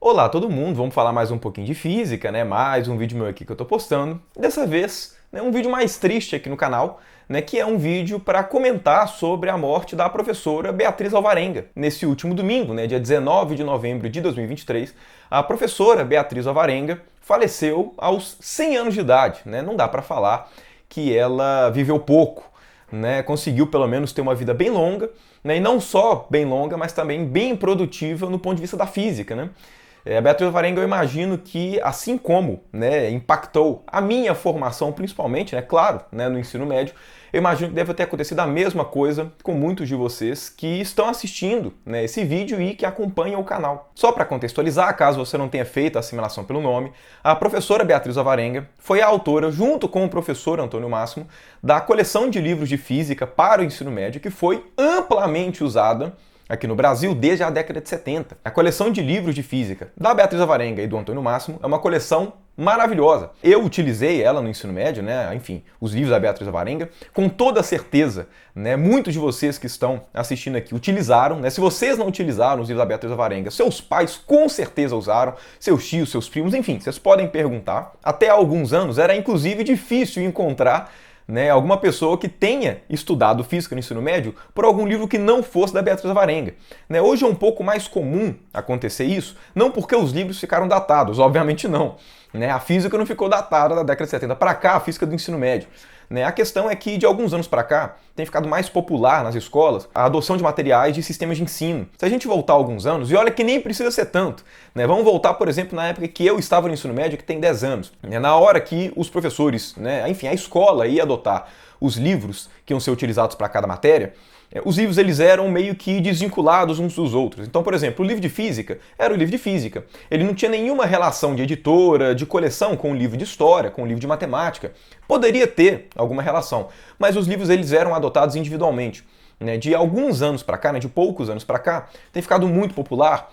Olá todo mundo, vamos falar mais um pouquinho de física, né? Mais um vídeo meu aqui que eu tô postando. Dessa vez, né, um vídeo mais triste aqui no canal, né, que é um vídeo para comentar sobre a morte da professora Beatriz Alvarenga. Nesse último domingo, né, dia 19 de novembro de 2023, a professora Beatriz Alvarenga faleceu aos 100 anos de idade, né? Não dá para falar que ela viveu pouco, né? Conseguiu pelo menos ter uma vida bem longa, né? E não só bem longa, mas também bem produtiva no ponto de vista da física, né? A Beatriz Alvarenga, eu imagino que, assim como, né, impactou a minha formação, principalmente, né, claro, né, no ensino médio, eu imagino que deve ter acontecido a mesma coisa com muitos de vocês que estão assistindo, né, esse vídeo e que acompanham o canal. Só para contextualizar, caso você não tenha feito a assimilação pelo nome, a professora Beatriz Alvarenga foi a autora, junto com o professor Antônio Máximo, da coleção de livros de física para o ensino médio, que foi amplamente usada aqui no Brasil desde a década de 70. A coleção de livros de física da Beatriz Alvarenga e do Antônio Máximo é uma coleção maravilhosa. Eu utilizei ela no ensino médio, né? Enfim, os livros da Beatriz Alvarenga, com toda certeza, né? Muitos de vocês que estão assistindo aqui utilizaram, né? Se vocês não utilizaram os livros da Beatriz Alvarenga, seus pais com certeza usaram, seus tios, seus primos, enfim, vocês podem perguntar. Até há alguns anos era inclusive difícil encontrar, né, alguma pessoa que tenha estudado física no ensino médio por algum livro que não fosse da Beatriz Alvarenga. Né, hoje é um pouco mais comum acontecer isso, não porque os livros ficaram datados, obviamente não. Né, a física não ficou datada da década de 70 para cá, a física do ensino médio. Né, a questão é que de alguns anos para cá tem ficado mais popular nas escolas a adoção de materiais de sistemas de ensino. Se a gente voltar alguns anos, e olha que nem precisa ser tanto, né, vamos voltar, por exemplo, na época que eu estava no ensino médio, que tem 10 anos, né, na hora que os professores, né, enfim, a escola ia adotar os livros que iam ser utilizados para cada matéria, os livros eles eram meio que desvinculados uns dos outros. Então, por exemplo, o livro de física era o livro de física. Ele não tinha nenhuma relação de editora, de coleção com o livro de história, com o livro de matemática. Poderia ter alguma relação, mas os livros eles eram adotados individualmente. Né? De alguns anos para cá, né, de poucos anos para cá, tem ficado muito popular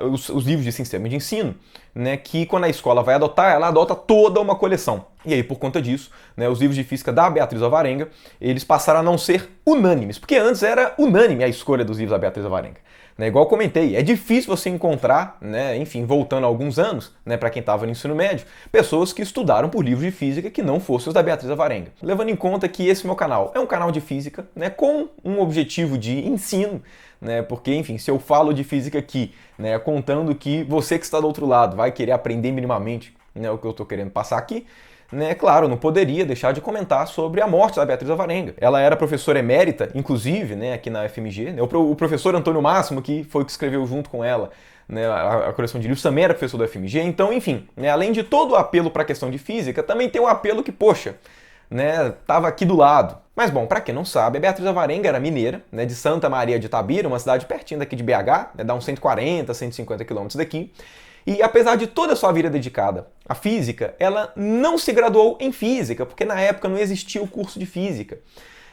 os livros de sistema de ensino, né, que quando a escola vai adotar, ela adota toda uma coleção. E aí, por conta disso, né, os livros de física da Beatriz Alvarenga, eles passaram a não ser unânimes, porque antes era unânime a escolha dos livros da Beatriz Alvarenga. Né, igual eu comentei, é difícil você encontrar, né, enfim, voltando a alguns anos, né, para quem estava no ensino médio, pessoas que estudaram por livros de física que não fossem os da Beatriz Alvarenga. Levando em conta que esse meu canal é um canal de física, né, com um objetivo de ensino, né, porque, enfim, se eu falo de física aqui, né, contando que você que está do outro lado vai querer aprender minimamente, né, o que eu estou querendo passar aqui, né, claro, não poderia deixar de comentar sobre a morte da Beatriz Alvarenga. Ela era professora emérita, inclusive, né, aqui na FMG. Né, o professor Antônio Máximo, que foi o que escreveu junto com ela, né, a coleção de livros, também era professor da FMG. Então, enfim, né, além de todo o apelo para a questão de física, também tem um apelo que, poxa, né, tava aqui do lado. Mas bom, para quem não sabe, a Beatriz Alvarenga era mineira, né, de Santa Maria de Itabira, uma cidade pertinho daqui de BH, né, dá uns 140, 150 quilômetros daqui. E apesar de toda a sua vida dedicada à física, ela não se graduou em física, porque na época não existia o curso de física.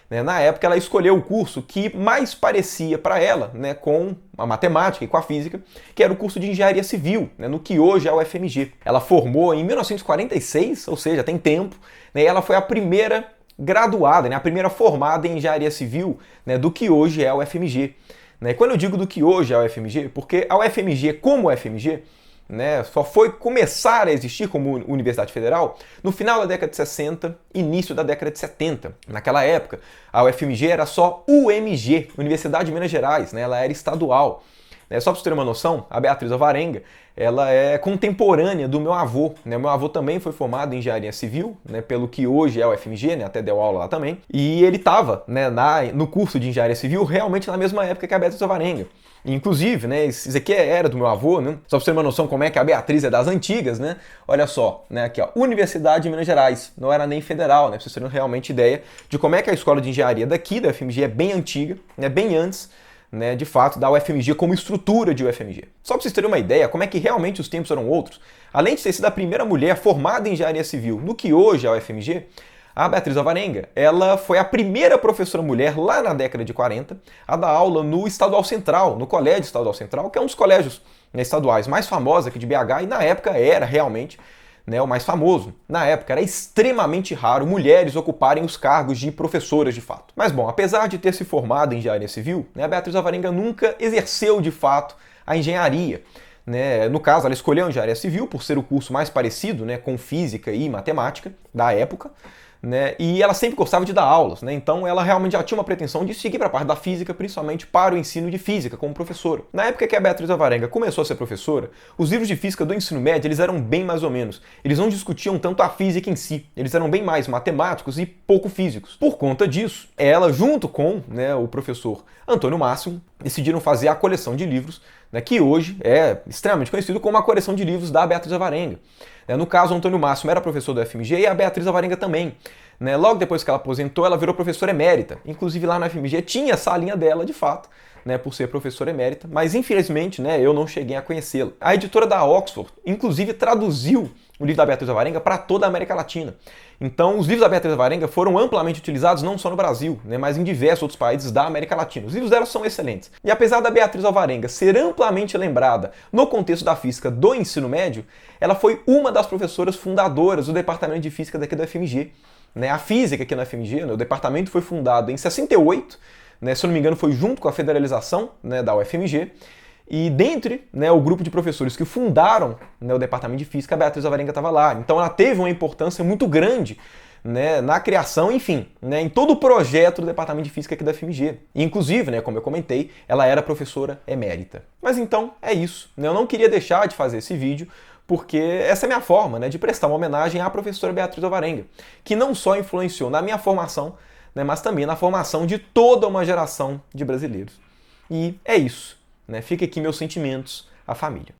Na época ela escolheu o curso que mais parecia para ela, né, com a matemática e com a física, que era o curso de engenharia civil, né, no que hoje é o FMG. Ela formou em 1946, ou seja, tem tempo, né, e ela foi a primeira graduada, né, a primeira formada em engenharia civil, né, do que hoje é o FMG. Né, quando eu digo do que hoje é o FMG, porque a UFMG como FMG, né, só foi começar a existir como Universidade Federal no final da década de 60, início da década de 70. Naquela época, a UFMG era só UMG, Universidade de Minas Gerais, né, ela era estadual. Só para você ter uma noção, a Beatriz Alvarenga, ela é contemporânea do meu avô. Né? Meu avô também foi formado em engenharia civil, né, pelo que hoje é o FMG, né, até deu aula lá também. E ele estava, né, no curso de engenharia civil realmente na mesma época que a Beatriz Alvarenga. Inclusive, né, isso aqui era do meu avô, né? Só para você ter uma noção como é que a Beatriz é das antigas, né? Olha só, né, aqui ó, Universidade de Minas Gerais, não era nem federal, né? Pra vocês terem realmente ideia de como é que a escola de engenharia daqui da UFMG é bem antiga, né, bem antes, né, de fato, da UFMG como estrutura de UFMG. Só para vocês terem uma ideia como é que realmente os tempos eram outros, além de ter sido a primeira mulher formada em engenharia civil no que hoje é a UFMG, a Beatriz Alvarenga, ela foi a primeira professora mulher lá na década de 40 a dar aula no Estadual Central, no Colégio Estadual Central, que é um dos colégios, né, estaduais mais famosos aqui de BH, e na época era realmente, né, o mais famoso. Na época era extremamente raro mulheres ocuparem os cargos de professoras de fato. Mas bom, apesar de ter se formado em engenharia civil, né, a Beatriz Alvarenga nunca exerceu de fato a engenharia. né? No caso, ela escolheu a engenharia civil por ser o curso mais parecido, né, com física e matemática da época, né? E ela sempre gostava de dar aulas, né? Então ela realmente já tinha uma pretensão de seguir para a parte da física, principalmente para o ensino de física como professora. Na época que a Beatriz Alvarenga começou a ser professora, os livros de física do ensino médio eles eram bem mais ou menos. Eles não discutiam tanto a física em si, eles eram bem mais matemáticos e pouco físicos. Por conta disso, ela, junto com, né, o professor Antônio Máximo, decidiram fazer a coleção de livros, né, que hoje é extremamente conhecido como a coleção de livros da Beatriz Alvarenga. No caso, o Antônio Máximo era professor do FMG e a Beatriz Alvarenga também. Logo depois que ela aposentou, ela virou professora emérita. Inclusive lá na FMG tinha a salinha dela, de fato, né, por ser professora emérita, mas infelizmente, né, eu não cheguei a conhecê-la. A editora da Oxford, inclusive, traduziu o livro da Beatriz Alvarenga para toda a América Latina. Então, os livros da Beatriz Alvarenga foram amplamente utilizados não só no Brasil, né, mas em diversos outros países da América Latina. Os livros dela são excelentes. E apesar da Beatriz Alvarenga ser amplamente lembrada no contexto da física do ensino médio, ela foi uma das professoras fundadoras do departamento de física daqui do FMG. A física aqui no FMG, o departamento foi fundado em 68, se eu não me engano foi junto com a federalização, da UFMG, e dentre, o grupo de professores que fundaram, o departamento de física, a Beatriz Alvarenga estava lá. Então ela teve uma importância muito grande, na criação, enfim, em todo o projeto do departamento de física aqui da FMG. E, inclusive, como eu comentei, ela era professora emérita. Mas então é isso. Eu não queria deixar de fazer esse vídeo, porque essa é a minha forma, de prestar uma homenagem à professora Beatriz Alvarenga, que não só influenciou na minha formação, mas também na formação de toda uma geração de brasileiros. E é isso. Fica aqui meus sentimentos à família.